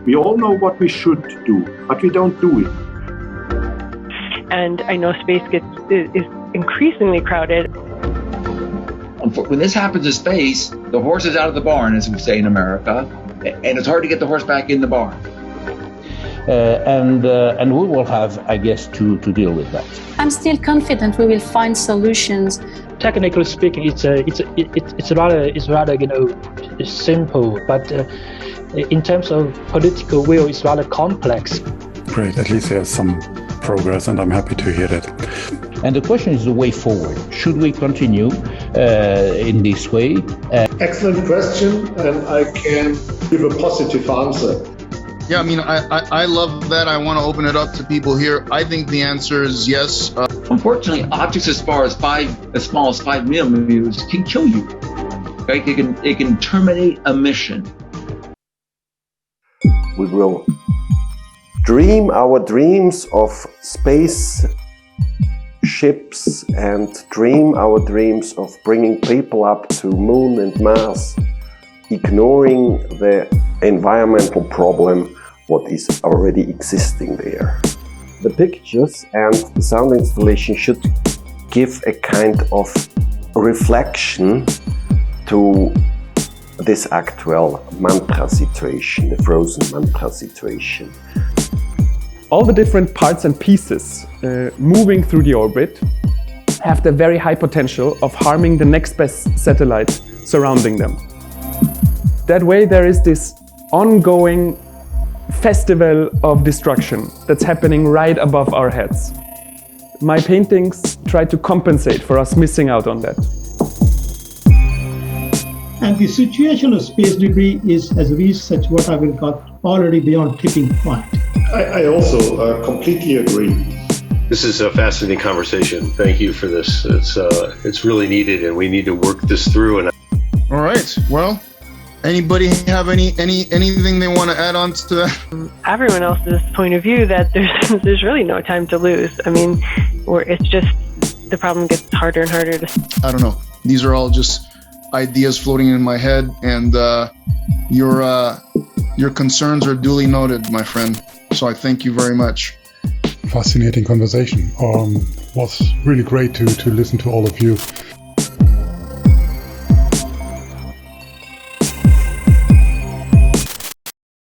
We all know what we should do, but we don't do it. And I know space is increasingly crowded. When this happens in space, the horse is out of the barn, as we say in America, and it's hard to get the horse back in the barn. And we will have, I guess, to deal with that. I'm still confident we will find solutions. Technically speaking, it's rather simple, but in terms of political will, it's rather complex. Great, at least there's some progress, and I'm happy to hear that. And the question is the way forward. Should we continue in this way? Excellent question, and I can give a positive answer. Yeah, I mean, I love that. I want to open it up to people here. I think the answer is yes. Unfortunately, objects as small as 5 millimeters can kill you. Right? It can terminate a mission. We will dream our dreams of space ships and dream our dreams of bringing people up to Moon and Mars, ignoring the environmental problem what is already existing there. The pictures and the sound installation should give a kind of reflection to this actual mantra situation, the frozen mantra situation. All the different parts and pieces moving through the orbit have the very high potential of harming the next best satellite surrounding them. That way there is this ongoing festival of destruction that's happening right above our heads. My paintings try to compensate for us missing out on that. And the situation of space debris has reached such what I will call already beyond tipping point. I also completely agree. This is a fascinating conversation. Thank you for this. It's really needed, and we need to work this through. And all right. Well, anybody have anything they want to add on to that? Everyone else's point of view that there's really no time to lose. I mean, it's just the problem gets harder and harder to. I don't know. These are all just ideas floating in my head, and your concerns are duly noted, my friend. So I thank you very much. Fascinating conversation. Was really great to listen to all of you.